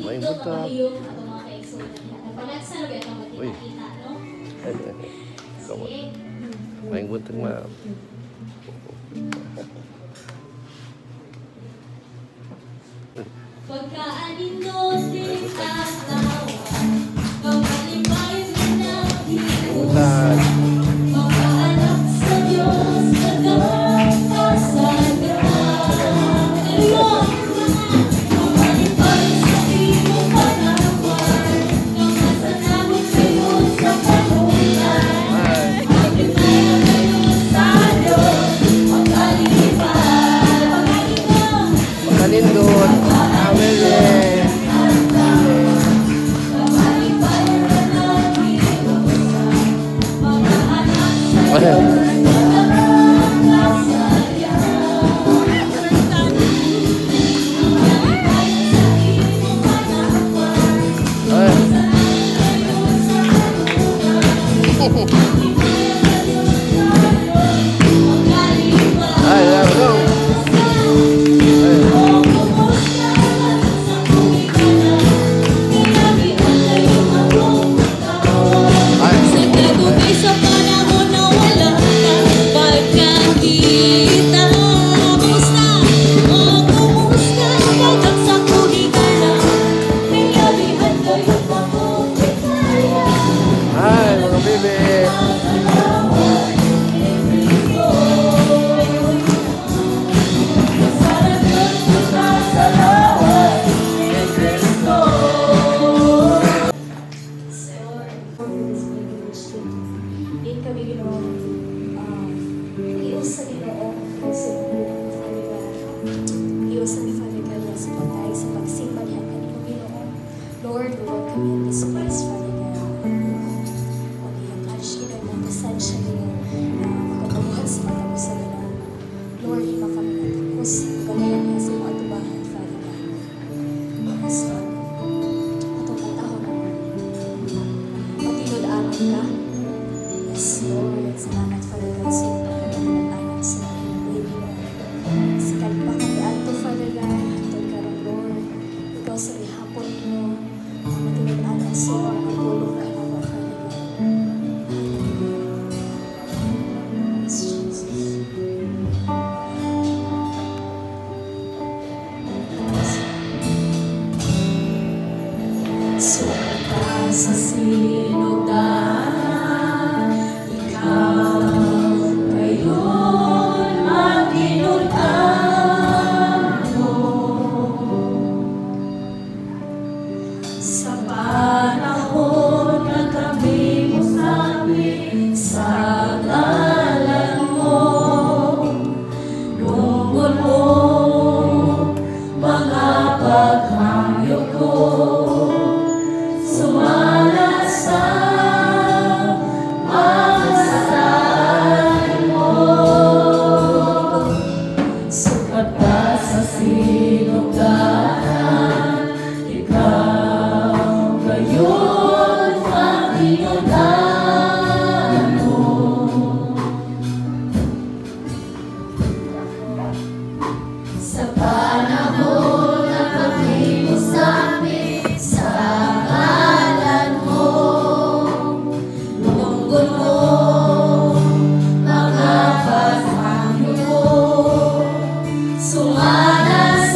May buta. Uy. May buta nga. Pagkaaninod din katawa, pagkalipayin na Buta. pagkaanak sa Diyos, nagkakasagaan. Pagkalipayin sa iyong panawan, nakasanabot kayo sa kaluyan. Pagkalipayin kayo sa Diyos, pagkalipayin. Makalindot. Lord, we welcome you in this place, Father God. O iyong kanshi na mong pasensya niyo na makapabuhat sa matapusan nila. Lord, di kami natapos. Galayan niya sa mga tubangan, Father God. Yes, Lord. Atong katahon na matinod-aman ka. Yes, Lord. Salamat, Father God, sa iyong pagkakalanan sa aming baby, Lord. Sikat pa kami ato, Father God. Atong karang, Lord. Ikaw sa ihapon niyo. Matinag-anak sa mga pagulong ka na ba, Father God. Yes, Jesus. Suka sa sinugdan, ikaw ngayon matinag-anak mo. Sa panahon na kami mo sabi sa ngalan mo, lungkot mo mga paghangyo ko, sumala sa masasabi mo. Sukat ka sa sinugdan, ikaw ngayon ang inunan mo. Sa panahon na kami mo sabi sa ngalan mo, lungkot mo mga paghangyo ko, sumala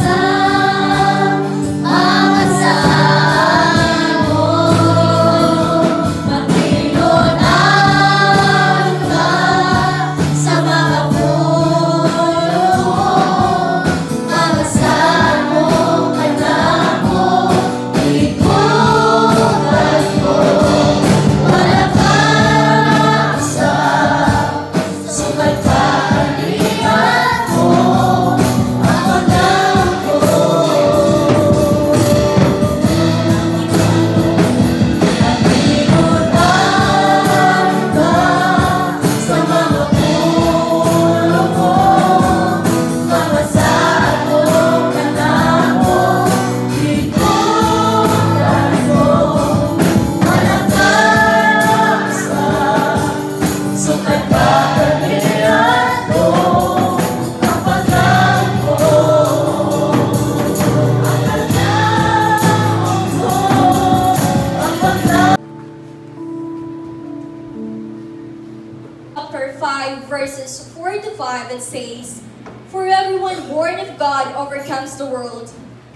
God overcomes the world.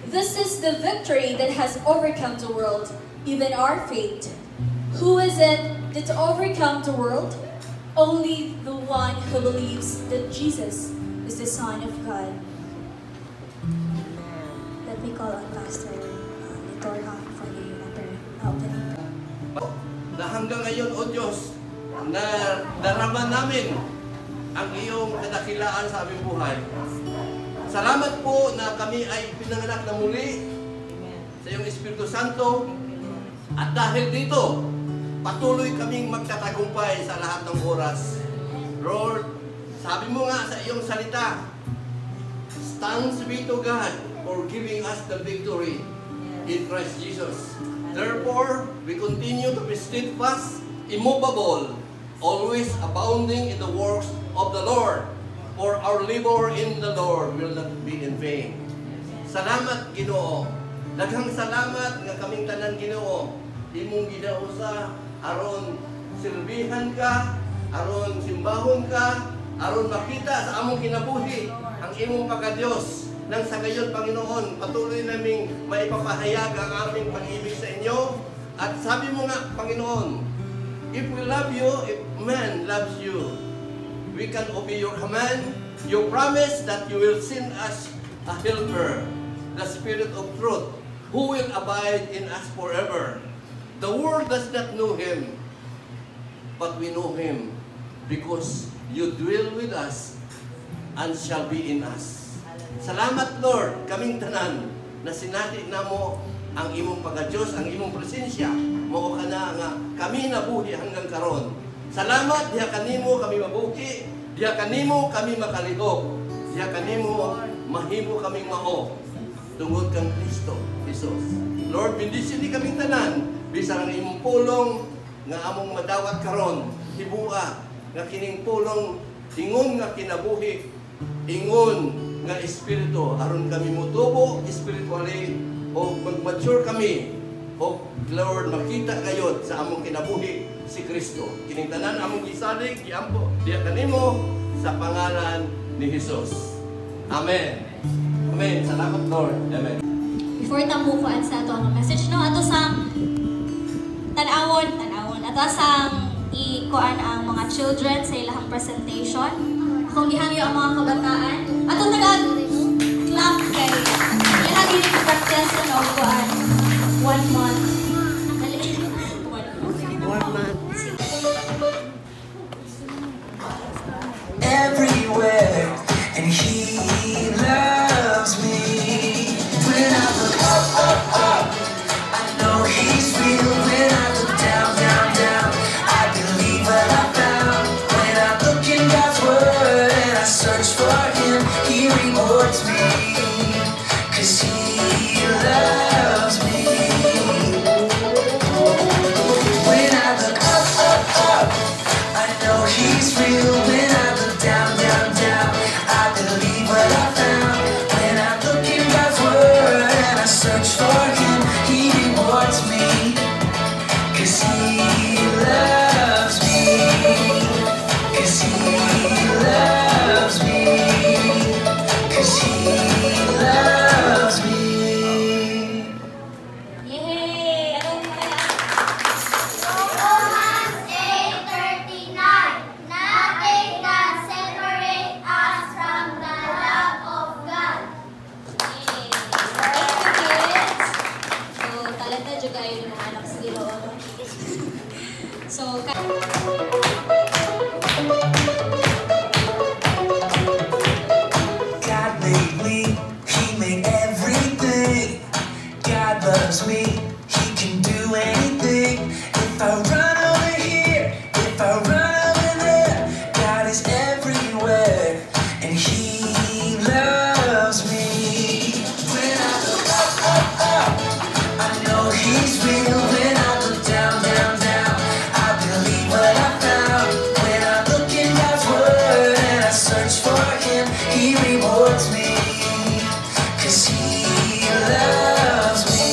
This is the victory that has overcome the world, even our faith. Who is it that overcome the world? Only the one who believes that Jesus is the Son of God. Let me call on Pastor Litorha for the opening prayer. Na hanggang ngayon, O Diyos, na darama namin ang iyong kadakilaan sa aming buhay. Salamat po na kami ay pinanganak na muli sa iyong Espiritu Santo, at dahil dito, patuloy kaming magtatagumpay sa lahat ng oras. Lord, sabi mo nga sa iyong salita, thanks be to God for giving us the victory in Christ Jesus. Therefore, we continue to be steadfast, immovable, always abounding in the works of the Lord, for our labor in the Lord will not be in vain. Salamat, Ginoo. Daghang salamat nga kaming tanan, Ginoo. Imong ginausa aron silbihan ka, aron simbahon ka, aron makita sa among kinabuhi ang imong pagkadiyos. Nang sa gayon, Panginoon, patuloy naming maipapahayag ang aming pag-ibig sa inyo. At sabi mo nga, Panginoon, if we love you, if man loves you, we can obey your command. You promise that you will send us a helper, the Spirit of truth, who will abide in us forever. The world does not know Him, but we know Him, because you dwell with us and shall be in us. Salamat, Lord, kaming tanan na sinati na mo ang imong pagka-Diyos, ang imong presensya. Mao ka na nga kami nabuhi hanggang karon. Salamat, diha kanimo kami mabuhi, diha kanimo kami makalihok, diha kanimo mahimo kaming mao tungod kang Kristo Jesus. Lord, bendisin ni kaming tanan bisan ang imong pulong nga among madawat karon, hibua nga kining pulong ingon nga kinabuhi, ingon nga espiritu aron kami motubo spiritually o mag-mature kami o Lord makita gayud sa among kinabuhi si Kristo. Kining tanan among gisalig giampo diha kanimo sa pangalan ni Jesus. Amen. Amen. Salamat, Lord. Amen. Before tamukuan sa ato ang message, no, ato sang tanawon, ato sang ikuan ang mga children sa ilahang presentation. Kung gihangyo ang mga kabataan, atong nag-clap kay ilahang yung practice ano, kuan 1 month. Dali. 1 month. Everywhere, and He loves me. When I look up, up, up, I know He's real. When I look down, down, down, I believe what I found. When I look in God's Word and I search for Him, He rewards me, 'cause He loves me. When I look up, up, up, I know He's real. When I look down, down, down, I believe what I found. When I look in God's Word and I search for Him, He rewards me, 'cause He loves me, 'cause He loves me, 'cause He loves me. Yay! Anong Romans 8:39. Nothing can separate us from the love of God. Yay! Thank you, kids! So, talented juga yun yung mga anak sa Ginoo, no? So, God made me, He made everything. God loves me, He can do anything. If I run over here, if I run over there, God is everywhere, and He loves me. When I look up, up, up, I know He's real. When I look down, down, down, I believe what I found. When I look in God's Word and I search for Him, He rewards me, 'cause He loves me.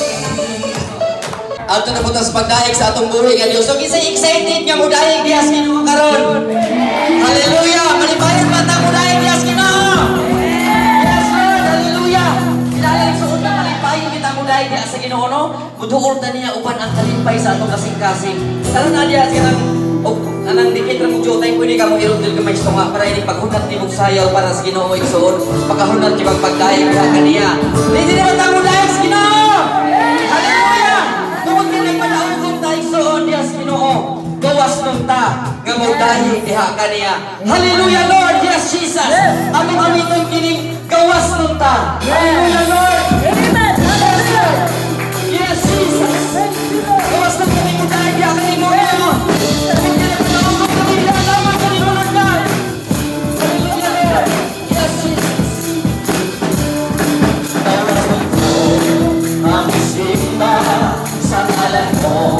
Ato na po tas pagdaig sa atong buhi nga Dios. So kisay excited nga mo daig dias Ginoo karon. Hallelujah! Malibayan ba ta mo daig dias Ginoo? Yes Lord, hallelujah! Ginoo no, muduol ta niya uban ang kalimpay sa atong kasing-kasing. Tara na diya sinang anang dikit ra mo jotay pwede ka mo irundel ka may nga para ini paghunat ni mong sayaw para sa Ginoo igsoon. Pagkahunat di pagpagdayeg diha kaniya. Dili naman ta mo dayeg sa Ginoo. Hallelujah. Tungod kay nagpadaogon ta igsoon diha sa Ginoo. Gawas nun ta nga mo dayeg diha kaniya. Hallelujah Lord, yes Jesus. Among amiton kining gawas nun ta. Hallelujah Lord. Amen. Hallelujah. Yes Jesus. Gawas nun kini mo dayeg diha kanimo. Sa ngalan mo,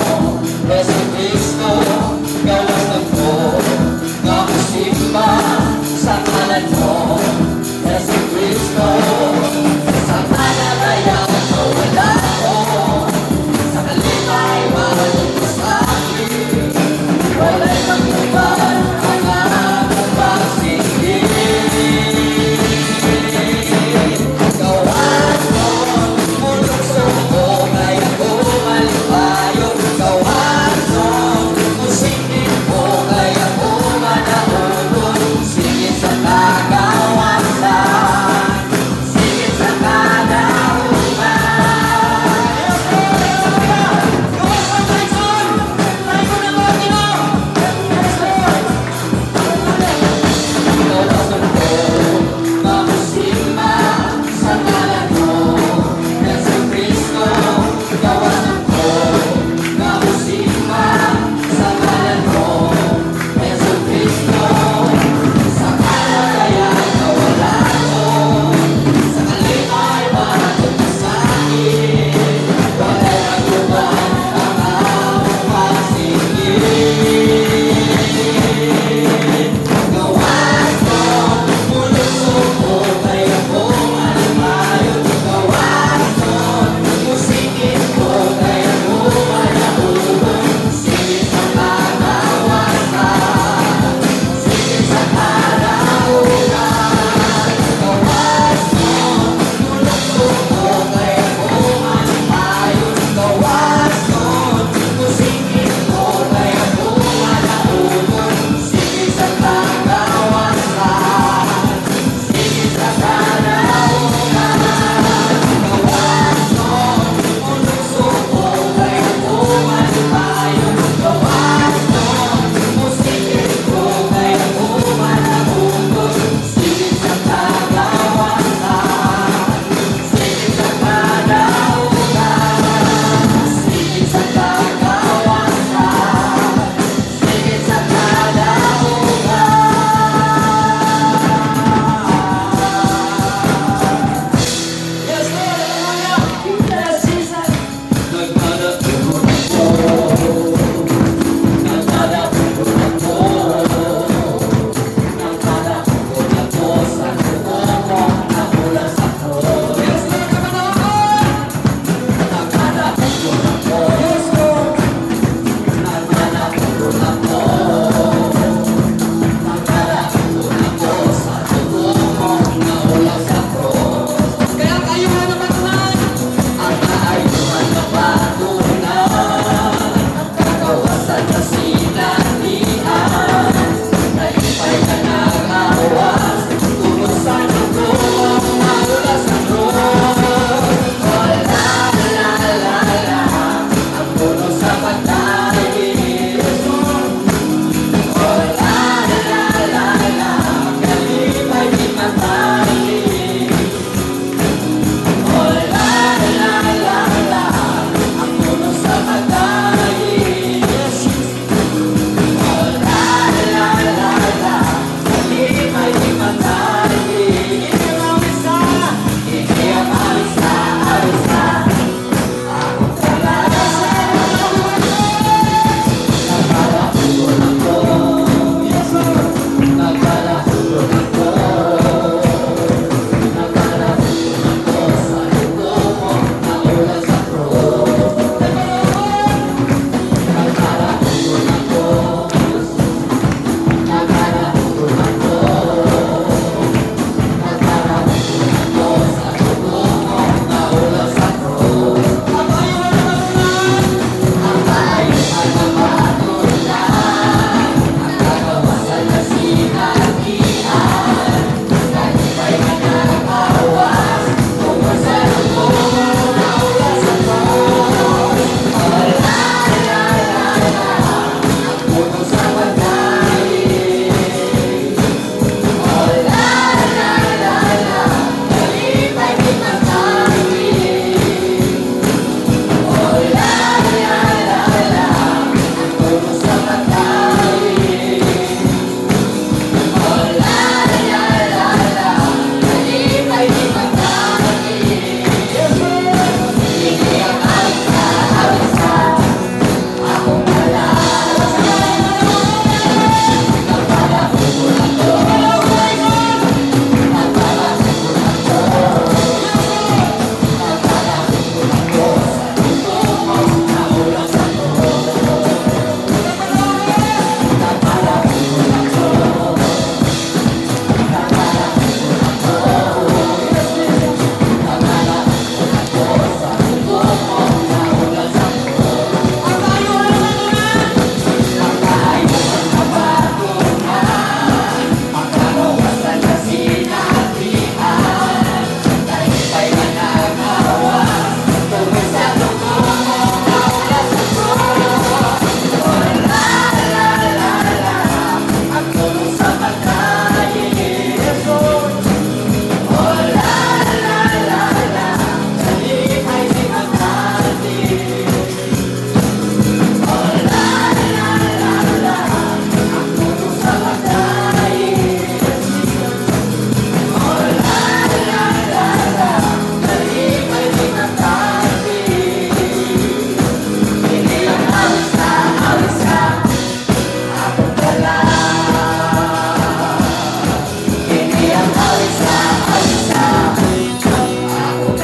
Yesu Cristo, gawas ng ko, nga musimba. Sa ngalan mo, Yesu Cristo, sa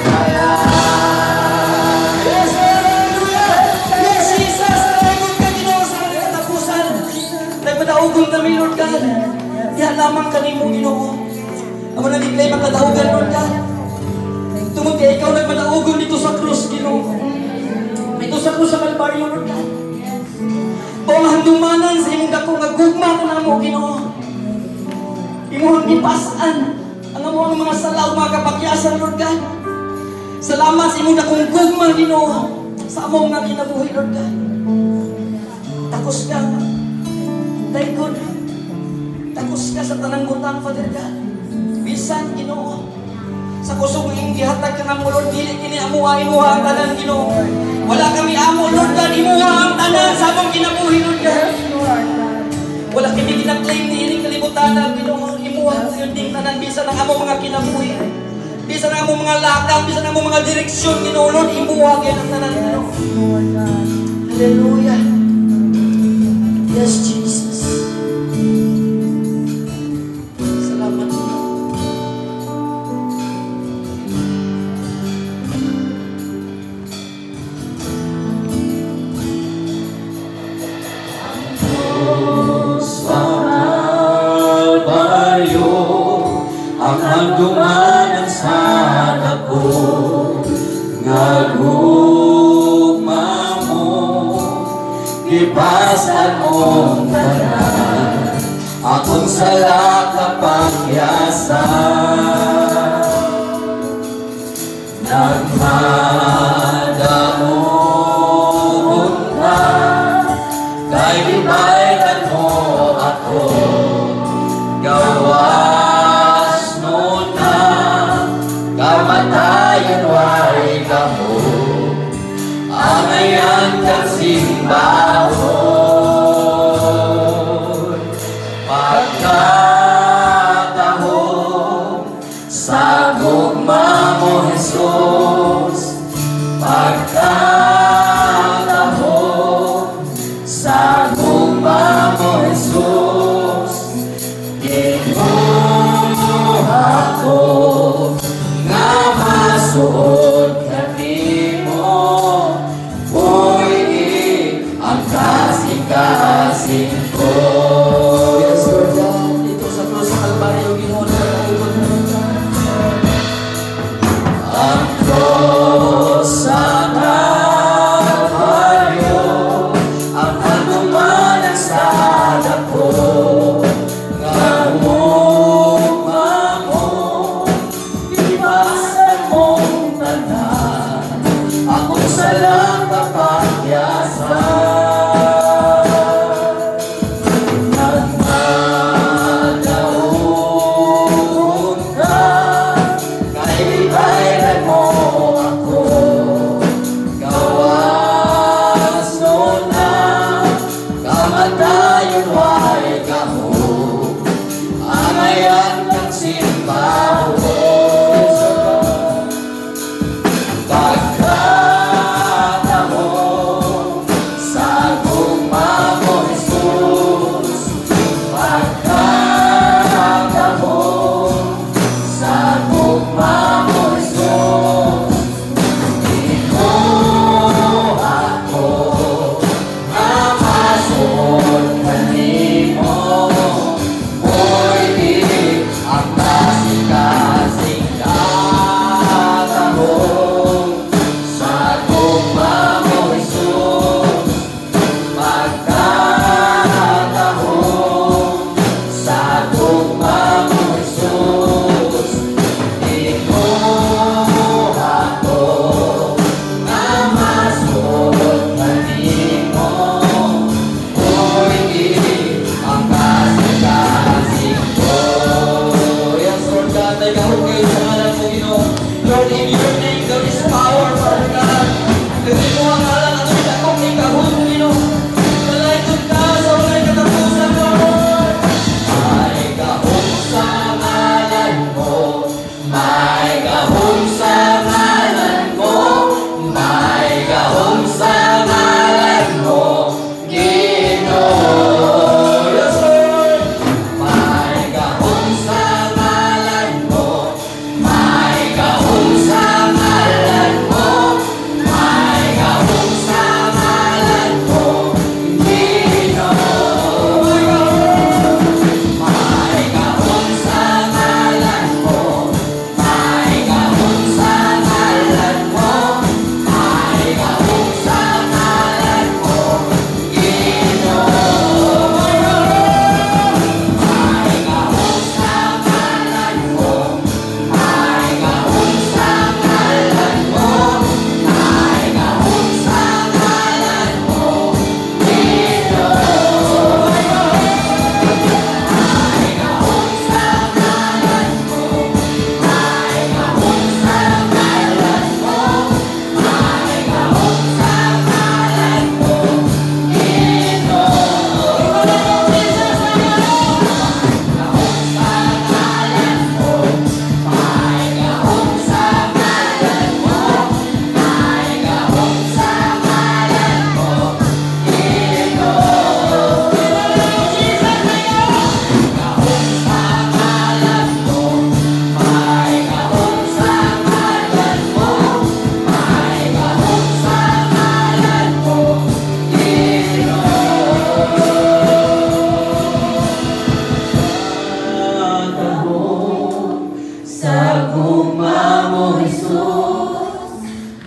kaya. Yes, hallelujah! Yes, Jesus! Nalagot ka, Ginoo, sa mga katapusan. Nagpadaugong kami, Lord God. Diyan lamang kami mo, Ginoo. Ang mga nag-declare magkadahugan, Lord God. Tungod kaya ikaw nagpadaugong dito sa krus, Ginoo. Ito sa krus sa Kalbaryo, Lord God. Ang handumanan sa imong dako nga gugma ka na mo, Ginoo. Imong ipasaan ang among mga salaw, mga kapakyasan, Lord God. Salamat sa imong dakong gugma, Ginoo, sa among mga kinabuhi, Lord God. Takos ka, thank God. Takos ka sa tanang butang, Father God. Bisan, Ginoo, sa kusog ing gihatag ka na mo, Lord, dili kini amuha ang tanan, Ginoo. Wala kami amo, Lord God, imuha ang tanan sa among kinabuhi, Lord God. Wala kami ginaklaim ni ining kalibutan na Ginoo, imuha ang yung tanan bisan ang among mga kinabuhi. Bisan ang among mga lakang, bisan ang among mga direksyon, Ginoo, Lord, imuha gyud ang tanan, Ginoo. Hallelujah. Yes, Jesus. Salamat, Ginoo. Ang handumanan sa dako nga gugma mo, ipasan mong tanan akong sala kapangyasan. Nagmadaon ka kay libayran mo ako, gawas nun na kamatayan way kamo, angayan kang simbahon. Pagkatahon sa gugma mo, Jesus. Pagkatahon sa gugma mo, Jesus. Ako nga masuod kami mo, buhay ang kasika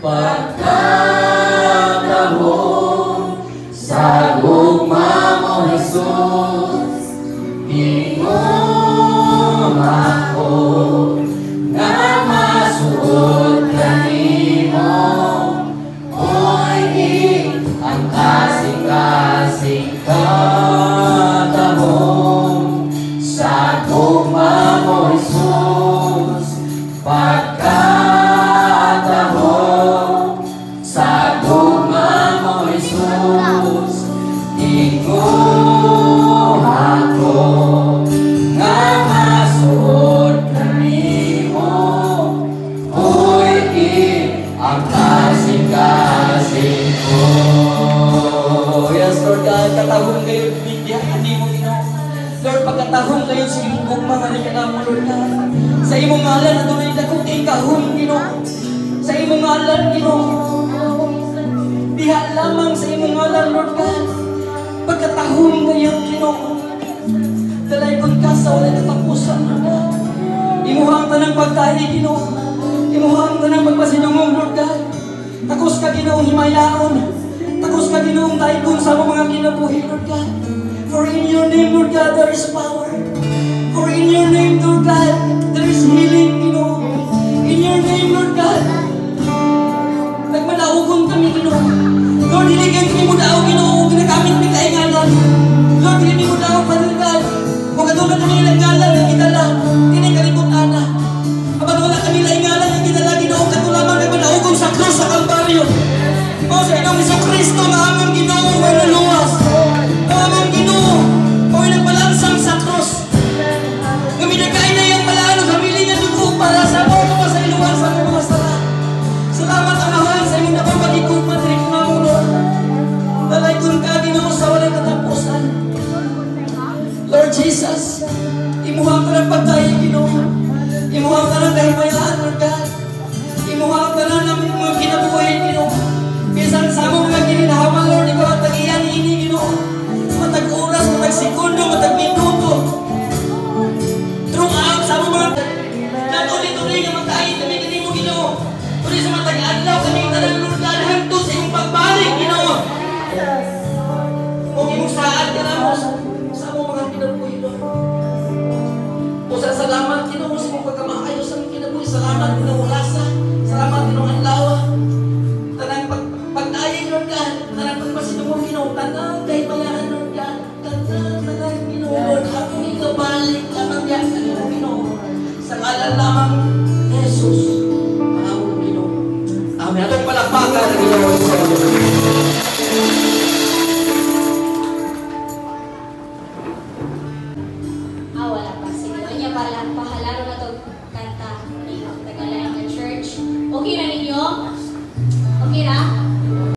pagkatahong sa gugma mo Jesus, ingon ako nga masuod kanimo, oy ang kasing-kasing katahong sa gugma mo Jesus, pagkatahong sa gugma mo Jesus, ingon ako nga masuod kanimo, oy ang kasing-kasing ko. Yes, Lord God, katahong kayo, bigyan mo, Ginoo. Lord, pagkatahong kayo sa imong gugma nga na mo, Lord God. Sa imong ngalan, na tunay na kong ikahon, Ginoo. Sa imong ngalan, Ginoo. Diha lamang sa imong ngalan, Lord God. Pagkatahong kayo, Ginoo. Dalaygon ka sa walay katapusan, Lord God. Imuhang ka ng pagkain, Ginoo. Imuhang ka ng pagpasinungong, Lord God. Takos ka, Ginoong himayaon. Takos ka, Ginoong daigong sa mga kinabuhi, Lord God. For in your name, Lord God, there is power. For in your name, Lord God, there is healing, Ginoo. In your name, Lord God, nagmanaugon kami, Ginoo. Lord, hiligay kami mo daw, Ginoo, ginagamit mi kaingalan. Lord, hiligay mo daw, Father God, kung katulad kami ilang ngalan, yung kitala, kinikalibot ana. Kapag wala kami ilang ngalan, yung kitala, Ginoo, katulamang nagmanaugon sa krus, sa Kalbaryo. O sa Ginoong Jesucristo, na aming Ginoo, may naluwas. Na aming Ginoo, kung nagpalansang sa krus. Gaminagay na yung malano, hamili niya dugo para sa mga sa iluwan, sa mga sara. Salamat ang mahal sa inyong napapagikot, Madrid na mo, Lord. Dalaygon ka, Ginoo, sa walang katapusan. Lord Jesus, imuhang ka ng pagkain, Ginoo. Imuhang ka ng kahimayaan, Lord God. Imuhang ka na ng mga kinabuhay, Ginoo. Bisan sa mga gininahawan, Lord, ikaw at tagiyan ini, Ginoo. Matag oras, matag segundo, matag minuto. Throughout sa mga natuloy-tuloy nga magkain kami kini mo, Ginoo. Tuloy sa matag adlaw kami tanang, Lord God, hangtod sa iyong pagbalik, Ginoo. Kung imong saad ka na mo sa mga kinabuhi, Lord. O sa salamat, Ginoo, sa imong pagkamaayos sa mga kinabuhi. Salamat, Ginoo, Rasa. Salamat, Ginoo, Anlawa. Tanang pagdayin, Lord God. Tanang pagpasinungo, Ginoo. Tanang kahit mayahan, Lord God. Tanang, Ginoo, Lord. Akong ikabalik lamang yan, Ginoo. Sa ngalan lamang, Jesus. Maawang, Ginoo. Amen. Atong palakpakan ng Ginoo sa Diyos. Wala pa. Sige, niya pala.